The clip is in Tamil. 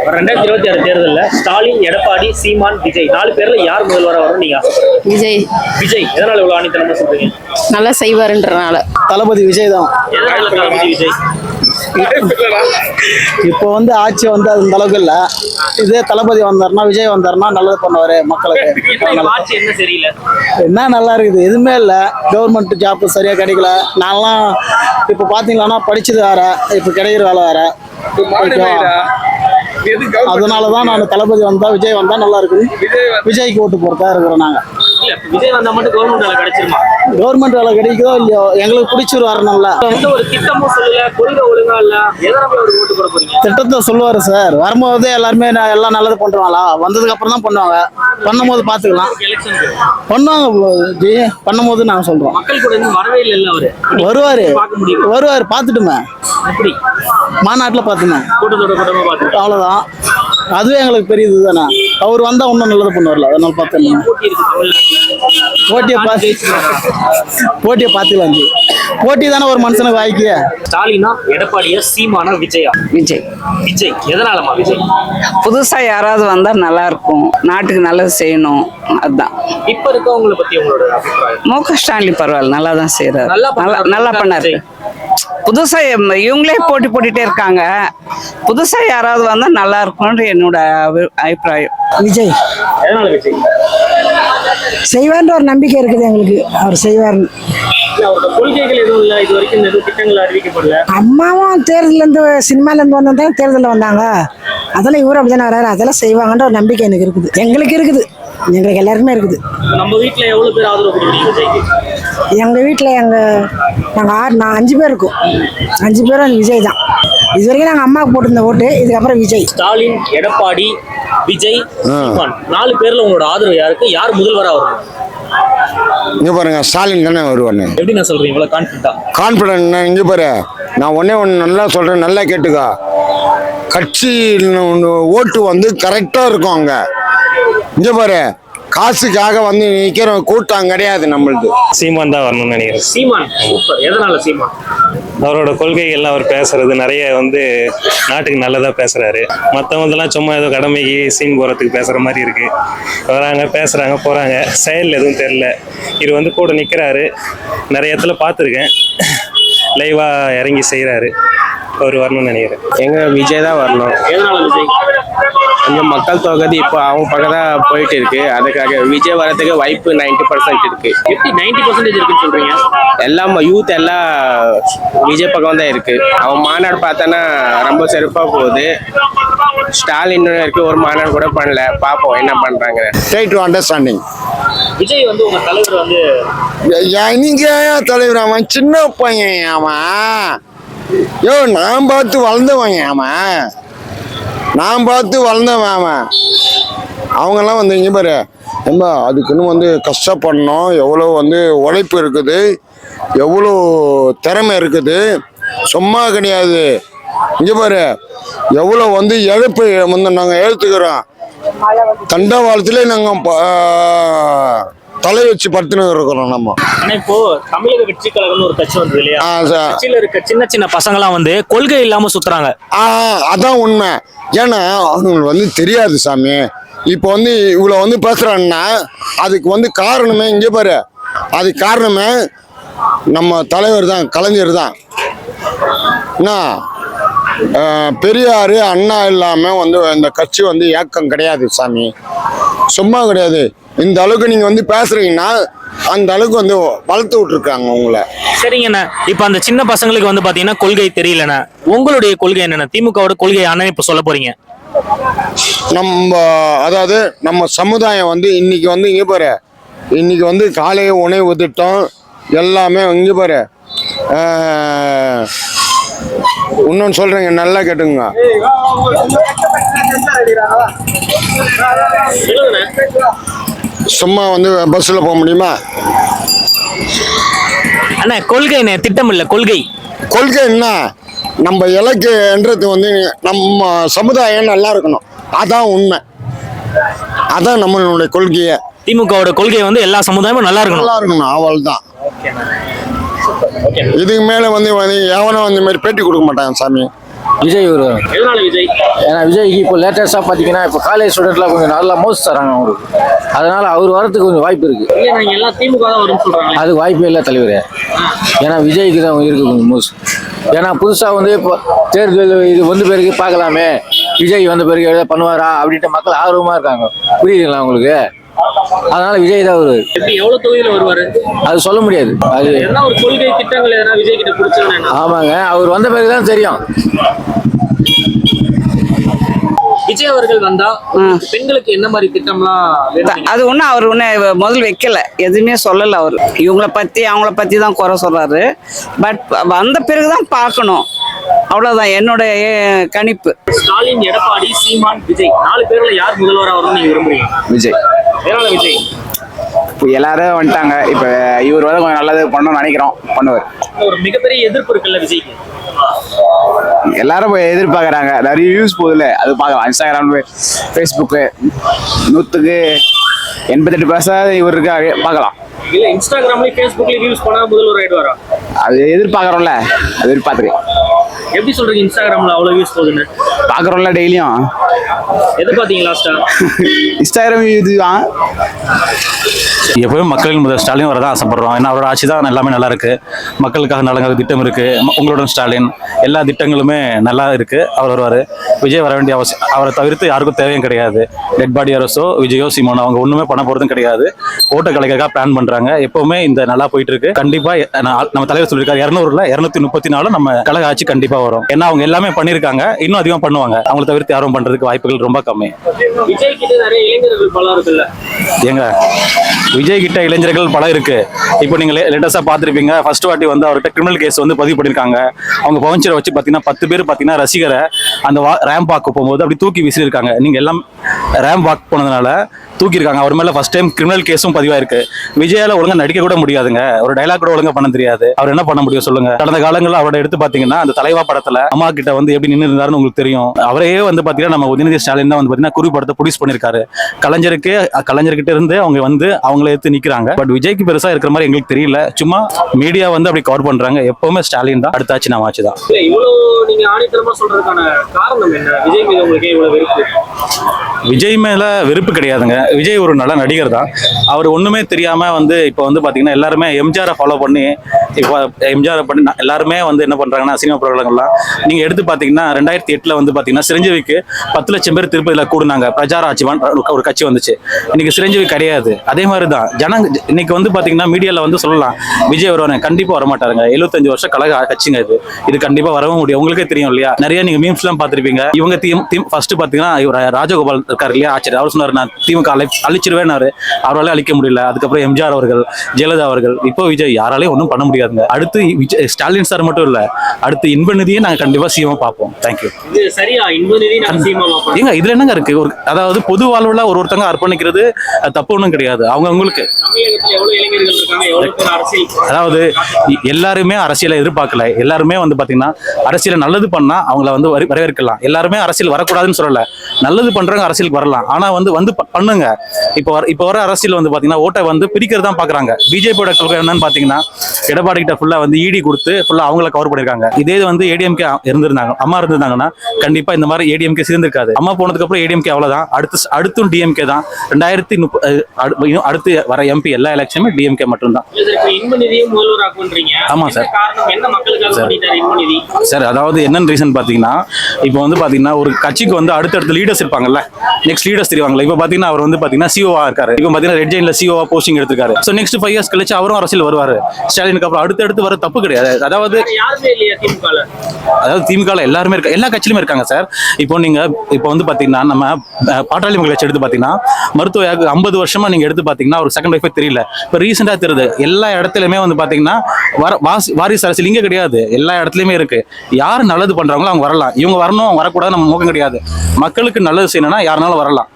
2026 தேர்தல்ல ஸ்டாலின், எடப்பாடி, சீமான், விஜய் 4 பேர்ல யார் முதல்வரா வரும் நீங்க ஆசைப்படுறீங்க? விஜய். விஜய் எதனால இவ்வளவு ஆணித்தனமா சொல்றீங்க? நல்லா செய்வாருன்றனால. தளபதி விஜய் தான். எதனால தளபதி விஜய்? இப்போ வந்து ஆட்சி வந்து அந்த அளவுக்கு இல்ல. இதே தளபதி வந்தாருன்னா, விஜய் வந்தாருன்னா நல்லது பண்ணுவாரு மக்களுக்கு. ஆட்சி என்ன சரியில்லை? என்ன நல்லா இருக்குது, எதுவுமே இல்லை. கவர்மெண்ட் ஜாப் சரியா கிடைக்கல. நான்லாம் இப்போ பாத்தீங்கன்னா படிச்சது வேற, இப்போ கிடைக்கிற வேலை வேற. அதனாலதான் நான் தளபதி வந்தா, விஜய் வந்தா நல்லா இருக்குது. விஜய்க்கு ஓட்டு போறதா இருக்கிறோம் நாங்க. விஜய் வந்தா மட்டும் கவர்மெண்ட் வேலை கிடைச்சிருமா? கவர்மெண்ட் வேலை கிடைக்குதோ இல்லையோ, எங்களுக்கு பிடிச்சிரு வரணும்ல. எந்த ஒரு திட்டமும் சொல்லல, கொள்கை ஒழுங்கா இல்ல, எதனால ஒரு ஓட்டு போட போறீங்க? திட்டத்தை சொல்லுவாரு சார். வரும்போதே எல்லாருமே எல்லாம் நல்லது பண்றாங்களா, வந்ததுக்கு அப்புறம் தான் பண்ணுவாங்க. பண்ணும்போது பாத்துக்கலாம். பண்ணுவாங்க ஜி, பண்ணும்போது நாங்க சொல்றோம். மக்கள் கூட இன்னும் வரவே இல்லை. அவரு வருவாரு பாத்துட்டுமே. எப்படி? மாநாட்டுல பாத்துமே, கூட்டத்தோட கூட்டமா பாத்துட்டு அவ்வளவுதான். அதுவே எங்களுக்கு பெரிய இதுதானே. அவர் வந்தா இன்னும் நல்லது பண்ணுவார்ல, அதனால பார்த்தேன். போட்டியை பார்த்துக்கலாம் ஜி. போட்டி தானே ஒரு மனுஷனுக்கு வாய்க்கு. ஸ்டாலினா, எடப்பாடியா, சீமானா, விஜயா? விஜய். விஜய் எதனாலமா விஜய்? புதுசா யாராவது வந்தா நல்லா இருக்கும், நாட்டுக்கு நல்லது செய்யணும், அதுதான். இப்ப இருக்கவங்களை பத்தி உங்களோட அபிப்பிராயம்? மு.க. ஸ்டாலின் பரவாயில்ல, நல்லா தான் செய்யறாரு. நல்லா பண்ணாரு. புதுசா இவங்களே போட்டிட்டே இருக்காங்க. புதுசா யாராவது வந்தா நல்லா இருக்கும்ன்ற என்னோட அபிப்பிராயம். விஜய். எதனால விஜய்? செய்வார்ன்ற ஒரு நம்பிக்கை இருக்குது எங்களுக்கு, அவர் செய்வார்னு. அவரோட கொள்கைகள் எதுவும் இல்ல, இது வரைக்கும் எதுவும் திட்டங்கள் அறிவிக்கப்படல. அம்மாவும் தேர்தலேருந்து சினிமாலேருந்து வந்தா தேர்தலில் வந்தாங்க. அதெல்லாம் இவரும் அப்படிதானே வராரு, அதெல்லாம் செய்வாங்கன்ற ஒரு நம்பிக்கை எனக்கு இருக்குது, எங்களுக்கு இருக்குது, எங்களுக்கு எல்லாருக்குமே இருக்குது. நம்ம வீட்டுல எவ்வளவு பேர் ஆதரவு கொடுக்குறீங்க விஜய்க்கு? எங்க வீட்டில் நாங்கள் 5 பேர் இருக்கோம். 5 பேரும் விஜய் தான். இது வரைக்கும் நாங்கள் அம்மாவுக்கு போட்டிருந்த ஓட்டு, இதுக்கப்புறம் விஜய். ஸ்டாலின், எடப்பாடி, விஜய், சீமான் 4 பேர்ல உங்களோட ஆதரவு யாருக்கு? யார் முதல்வரா வரும்? இங்க பாருங்க, ஸ்டாலின் தானே வருவானு. எப்படி நான் சொல்றேன் இவ்வளவு கான்பிடன்ட்? இங்க பாரு, நான் ஒன்னே நல்லா சொல்றேன், நல்லா கேட்டுக்கா. கட்சி ஓட்டு வந்து கரெக்டா இருக்கும் அங்க. இங்க பாரு, காசுக்காக வந்து நிக்கிற கூட்டம் கிடையாது நம்மளுக்கு. சீமான் தான் வரணும்னு நினைக்கிறேன். சீமான் சூப்பர். எதனால சீமான்? அவரோட கொள்கைகள்லாம் அவர் பேசுறது நிறைய வந்து நாட்டுக்கு நல்லதா பேசுறாரு. மற்றவங்கெல்லாம் சும்மா ஏதோ கடமைக்கு சீன் போறதுக்கு பேசுற மாதிரி இருக்கு. வராங்க, பேசுறாங்க, போறாங்க, செயல் எதுவும் தெரியல. இது வந்து கூட நிக்கிறாரு. நிறைய இடத்துல பார்த்துருக்கேன், லைவா இறங்கி செய்யறாரு. அவர் வரணும்னு நினைக்கிறேன். எங்க விஜய் தான் வரணும். எதனால விஜய்? கொஞ்சம் மக்கள் தொகை இப்போ அவங்க பக்கம் தான் போயிட்டு இருக்கு. அதுக்காக விஜய் வரதுக்கு வாய்ப்பு 90% இருக்கு. எப்படி 90% இருக்குன்னு சொல்றீங்க? எல்லாம் யூத் எல்லாம் விஜய் பக்கம் தான் இருக்கு. அவன் மாநாடு பார்த்தோன்னா ரொம்ப சிறப்பாக போகுது. ஸ்டாலின் இருக்கு, ஒரு மாநாடு கூட பண்ணல. பார்ப்போம் என்ன பண்றாங்க. Try to understanding. விஜய் வந்து உங்க தலைவர் வந்து நீங்க தலைவர், அவன் சின்ன பையன். அவன் நான் பார்த்து வளர்ந்தவன். நான் பார்த்து வளர்ந்தவன். அவங்கெல்லாம் வந்து இங்கே பாரு, ரொம்ப அதுக்குன்னு வந்து கஷ்டப்படணும். எவ்வளோ வந்து உழைப்பு இருக்குது, எவ்வளோ திறமை இருக்குது, சும்மா கிடையாது. இங்கே பாரு, எவ்வளோ வந்து இழப்பு வந்து நாங்கள் எழுத்துக்கிறோம். தண்டவாளத்திலே நாங்கள் தலை வச்சு படுத்துன்னு இருக்கிறோம் நம்ம. இப்போ தமிழக வெற்றி கழகம்னு ஒரு கட்சி வந்தது இல்லையா? கட்சியில இருக்க சின்ன சின்ன பசங்களாம் வந்து கொள்கை இல்லாம சுத்துறாங்க. அதான் உண்மை. ஏன்னா அவங்களுக்கு வந்து தெரியாது சாமி. இப்போ வந்து இவ்வளோ வந்து பேசுறான்னா அதுக்கு வந்து காரணமே இங்கே பாரு, அதுக்கு காரணமே நம்ம தலைவர் தான், கலைஞர் தான். என்ன பெரியார், அண்ணா இல்லாம வந்து இந்த கட்சி வந்து இயக்கம் கிடையாது சாமி, சும்மா கிடையாது. இந்த அளவுக்கு நீங்க வந்து பேசுறீங்கன்னா அந்த அளவுக்கு வந்து வளர்த்து விட்டுருக்காங்க உங்களை. சரிங்கண்ணா, இப்ப அந்த சின்ன பசங்களுக்கு வந்து பாத்தீங்கன்னா கொள்கை தெரியலண்ணா, உங்களுடைய கொள்கை என்னன்னா? திமுகவோட கொள்கை என்ன இப்ப சொல்ல போறீங்க? அதாவது நம்ம சமுதாயம் வந்து இன்னைக்கு வந்து இங்க பாரு, இன்னைக்கு வந்து காலை உணவு திட்டம் எல்லாமே இங்க பாரு. இன்னொன்னு சொல்றேங்க, நல்லா கேட்டுங்க. சும்மா வந்து பஸ்ல போக முடியுமா அண்ணா? கொள்கை என்ன, திட்டம் இல்ல, கொள்கை. கொள்கை என்ன? நம்ம இலக்குன்றது வந்து நம்ம சமுதாயம் நல்லா இருக்கணும், அதான் உண்மை. அதான் நம்மளுடைய கொள்கையை. திமுகவோட கொள்கை வந்து எல்லா சமுதாயமும் நல்லா இருக்கணும். அவள் தான். இதுக்கு மேல வந்து எவனும் அந்த மாதிரி பேட்டி கொடுக்க மாட்டாங்க சாமி. விஜய் வருவாங்க. எதனால விஜய்? ஏன்னா விஜய்க்கு இப்போ லேட்டஸ்டாக பார்த்தீங்கன்னா இப்போ காலேஜ் ஸ்டூடெண்ட்லாம் கொஞ்சம் நல்லா மோஸ்ட் தராங்க அவங்களுக்கு. அதனால அவர் வரதுக்கு கொஞ்சம் வாய்ப்பு இருக்கு. இல்ல நீங்க எல்லாம் திமுக தான் வரும்னு சொல்றாங்க. அது வாய்ப்பே இல்லை தலைவரே. ஏன்னா விஜய்க்கு தான் இருக்கு கொஞ்சம் மோஸ்ட். ஏன்னா புதுசாக வந்து இப்போ தேர்தல் இது வந்த பிறகு பார்க்கலாமே, விஜய் வந்த பிறகு எதாவது பண்ணுவாரா அப்படின்ட்டு மக்கள் ஆர்வமாக இருக்காங்க. புரியுதுங்களா உங்களுக்கு? அதனால விஜய் தான் வருவார். எப்படி எவ்வளவு தொகுதியில வருவாரு அது சொல்ல முடியாது. அது என்ன ஒரு கொள்கை திட்டங்கள் எதனா விஜய் கிட்ட பிடிச்சதுன்னா? ஆமாங்க, அவர் வந்த பிறகு தான் தெரியும். விஜய் அவர்கள் வந்தா பெண்களுக்கு என்ன மாதிரி திட்டம்லாம் வேணும்? அது ஒன்றும் அவர் ஒன்றும் முதல் வைக்கல, எதுவுமே சொல்லலை அவர். இவங்கள பற்றி அவங்கள பற்றி தான் குறை சொல்கிறாரு. பட் வந்த பிறகு தான் பார்க்கணும், அவ்வளோதான் என்னுடைய கணிப்பு. ஸ்டாலின், எடப்பாடி, சீமான், விஜய் 4 பேர்ல யார் முதல்வராக வரும்னு நீங்க விரும்புறீங்க? விஜய். எதனால விஜய்? இப்போ எல்லாரும் வந்துட்டாங்க, இப்போ இவர் வந்து கொஞ்சம் நல்லது பண்ணணும்னு நினைக்கிறோம், பண்ணுவார். ஒரு மிகப்பெரிய எதிர்ப்பு இருக்குல்ல விஜய்க்கு. எல்லாரும் போய் எதிர்பார்க்குறாங்க, நிறைய வியூஸ் போகுதுல, அது பார்க்கலாம். இன்ஸ்டாகிராம், ஃபேஸ்புக்கு 100க்கு 88% இவர் இருக்காரு, பார்க்கலாம். இல்ல இன்ஸ்டாகிராம்லயும் ஃபேஸ்புக்லயும் வியூஸ் பண்ணா முதல்வர் ஆயிடுவாரா? அது எதிர்பார்க்குறோம்ல, அது எதிர்பார்த்துருக்கேன். எப்படி சொல்றீங்க இன்ஸ்டாகிராம்ல அவ்வளவு வியூஸ் போகுதுன்னு? பார்க்குறோம்ல டெய்லியும். எதிர்பார்த்தீங்க லாஸ்டா? இன்ஸ்டாகிராம் இதுதான். எப்பவுமே மக்களின் முதல் ஸ்டாலின் வரதான் ஆசைப்படுறோம். ஏன்னா அவரோட ஆட்சி தான் எல்லாமே நல்லா இருக்கு. மக்களுக்காக நலங்கிற திட்டம் இருக்கு. உங்களுடன் ஸ்டாலின் எல்லா திட்டங்களுமே நல்லா இருக்கு. அவர் வருவார். விஜய் வர வேண்டிய அவசியம், அவரை தவிர்த்து யாருக்கும் தேவையும் கிடையாது. டெட் பாடி அரசோ விஜயோ சீமானோ அவங்க ஒண்ணுமே பண்ண போறதும் கிடையாது. ஓட்ட கலைக்காக பிளான் பண்றாங்க. எப்பவுமே இந்த நல்லா போயிட்டு இருக்கு. கண்டிப்பா நம்ம தலைவர் சொல்லியிருக்காரு 200ல 234 நம்ம கழக ஆட்சி கண்டிப்பா வரும். ஏன்னா அவங்க எல்லாமே பண்ணிருக்காங்க, இன்னும் அதிகம் பண்ணுவாங்க. அவங்களை தவிர்த்து யாரும் பண்றதுக்கு வாய்ப்புகள் ரொம்ப கம்மி. விஜய் கிட்ட நிறைய இளைஞர்கள் பலம் இருக்குல்ல? ஏங்க விஜய் கிட்ட இளைஞர்கள் பலம் இருக்கு. இப்போ நீங்க லேட்டஸ்டா பாத்திருப்பீங்க, ஃபர்ஸ்ட் வாட்டி வந்து அவர்கிட்ட கிரிமினல் கேஸ் வந்து பதிவு பண்ணிருக்காங்க. அவங்க பவுன்சரை வச்சு பாத்தீங்கன்னா 10 பேர் பாத்தீங்கன்னா ரசிகரை அந்த ரேம்ப் வாக் போகும்போது அப்படி தூக்கி விசிறிருக்காங்க. நீங்க எல்லாம் ரேம்ப் வாக் போனதுனால தூக்கியிருக்காங்க. அவர் மேல ஃபர்ஸ்ட் டைம் கிரிமினல் கேஸும் பதிவாயிருக்கு. விஜயால ஒழுங்கா நடிக்க கூட முடியாதுங்க. ஒரு டைலாக் கூட ஒழுங்கா பண்ண தெரியாது. அவர் என்ன பண்ண முடியும் சொல்லுங்க? கடந்த காலங்களில் அவரோட எடுத்து பாத்தீங்கன்னா அந்த தலைவா படத்துல அம்மா கிட்ட வந்து எப்படி நின்று இருந்தாருன்னு உங்களுக்கு தெரியும். அவரையே வந்து பாத்தீங்கன்னா நம்ம உதயநிதி ஸ்டாலின் தான் வந்து பாத்தீங்கன்னா குறி படத்தை ப்ரொடியூஸ் பண்ணிருக்காரு. கலைஞர்கிட்ட இருந்து அவங்க வந்து அவங்கள எடுத்து நிக்கிறாங்க. பட் விஜய்க்கு பெருசா இருக்கிற மாதிரி எங்களுக்கு தெரியல. சும்மா மீடியா வந்து அப்படி கவர் பண்றாங்க. எப்பவுமே ஸ்டாலின் தான் அடுத்தாச்சு நம்ம ஆச்சு தான். இவ்வளவு நீங்க ஆணித்தரமா சொல்றதுக்கான காரணம் என்ன? விஜய் மீது உங்களுக்கு இவ்வளவு வெறுப்பு? விஜய் மேல வெறுப்பு கிடையாதுங்க. விஜய் ஒரு நல்ல நடிகர் தான். அவர் ஒண்ணுமே தெரியாம வந்து இப்போ வந்து பாத்தீங்கன்னா எல்லாருமே எம்ஜிஆரை ஃபாலோ பண்ணி இப்போ எம்ஜிஆரை பண்ணி எல்லாருமே வந்து என்ன பண்றாங்கன்னா சினிமா பிரபலங்கள்லாம் நீங்க எடுத்து பாத்தீங்கன்னா 2008ல வந்து பாத்தீங்கன்னா சிரஞ்சீவிக்கு 10 லட்சம் பேர் திருப்பதியில கூடுனாங்க. பிரச்சார ஆட்சிவான் ஒரு கட்சி வந்துச்சு. இன்னைக்கு சிரஞ்சீவி கிடையாது. அதே மாதிரி தான் இன்னைக்கு வந்து பாத்தீங்கன்னா மீடியால வந்து சொல்லலாம் விஜய் வருவாங்க, கண்டிப்பா வரமாட்டாருங்க. 75 வருஷம் கழக கட்சிங்க இது கண்டிப்பா வரவும் முடியும். உங்களுக்கே தெரியும் இல்லையா? நிறைய நீங்க மீம்ஸ் எல்லாம் பாத்திருப்பீங்க. இவங்க ஃபர்ஸ்ட் பாத்தீங்கன்னா இவர் ராஜகோபால் இருக்காரு இல்லையா, ஆச்சரிய, அவர் சொன்னாரு நான் திமுக அழிச்சிருவேன்னாரு. அவராலே அழிக்க முடியல. அதுக்கப்புறம் எம்ஜிஆர் அவர்கள், ஜெயலலிதா அவர்கள், இப்போ விஜய், யாராலையும் ஒன்றும் பண்ண முடியாதுங்க. அடுத்து ஸ்டாலின் சார் மட்டும் இல்ல, அடுத்து இன்பநிதியை நாங்க கண்டிப்பா சீமா பார்ப்போம். தேங்க்யூ. ஏங்க இதுல என்னங்க இருக்கு? அதாவது பொது வாழ்வுல ஒருத்தங்க அர்ப்பணிக்கிறது தப்பு ஒன்றும் கிடையாது. அவங்களுக்கு அதாவது எல்லாருமே அரசியலை எதிர்பார்க்கல. எல்லாருமே வந்து பாத்தீங்கன்னா அரசியல நல்லது பண்ணா அவங்கள வந்து வரவேற்கலாம். எல்லாருமே அரசியல் வரக்கூடாதுன்னு சொல்லல. நல்லது பண்றவங்க அரசியலுக்கு வரலாம். ஆனா வந்து பண்ணுங்க. இப்போ வர அரசியல் வந்து பாத்தீங்கன்னா ஓட்டை வந்து பிரிக்கிறது தான் பாக்குறாங்க. பிஜேபியோட கொள்கை என்னன்னு பாத்தீங்கன்னா எடப்பாடி கிட்ட ஃபுல்லா வந்து இடி கொடுத்து ஃபுல்லா அவங்கள கவர் பண்ணிருக்காங்க. இதே வந்து ஏடிஎம்கே இருந்திருந்தாங்க, அம்மா இருந்திருந்தாங்கன்னா கண்டிப்பா இந்த மாதிரி ஏடிஎம்கே சேர்ந்திருக்காது. அம்மா போனதுக்கு அப்புறம் ஏடிஎம்கே அவ்வளவுதான். அடுத்தும் டிஎம்கே தான். 2030 அடுத்து வர எம்பி எல்லா எலெக்ஷனுமே டிஎம்கே மட்டும் தான். ஆமா சார். சார் அதாவது என்னன்னு ரீசன் பாத்தீங்கன்னா இப்போ வந்து பாத்தீங்கன்னா ஒரு கட்சிக்கு வந்து அடுத்தடுத்த லீடர்ஸ் இருப்பாங்கல்ல, நெக்ஸ்ட் லீடர்ஸ் தெரிவாங்கல்ல. இப்போ பாத்தீங்கன்னா அவர் வந்து பாத்தீங்கன்னா சிஓவா இருக்காரு. இப்போ பாத்தீங்கன்னா ரெட் ஜெயின்ல சிஓவா போஸ்டிங் எடுத்திருக்காரு. ஸோ நெக்ஸ்ட் 5 இயர்ஸ் கழிச்சு அவரும் அரசியல் வருவாரு. ஸ்டாலினுக்கு அப்புறம் அடுத்து வர தப்பு கிடையாது. அதாவது திமுக எல்லாருமே இருக்காங்க, எல்லா கட்சியிலுமே இருக்காங்க சார். இப்போ நீங்க இப்போ வந்து பாத்தீங்கன்னா நம்ம பாட்டாளி மக்கள் கட்சி எடுத்து பாத்தீங்கன்னா மருத்துவ 50 வருஷமா நீங்க எடுத்து பாத்தீங்கன்னா ஒரு செகண்ட் லைஃபே தெரியல. இப்போ ரீசெண்டா தெரியுது. எல்லா இடத்துலயுமே வந்து பாத்தீங்கன்னா வாரிசு அரசியல் இங்க கிடையாது, எல்லா இடத்துலயுமே இருக்கு. யார் நல்லது பண்றாங்களோ அவங்க வரலாம். இவங்க வரணும், வரக்கூடாது நம்ம நோக்கம் கிடையாது. மக்களுக்கு நல்லது செய்யணும்னா யாருனாலும் வரலாம்.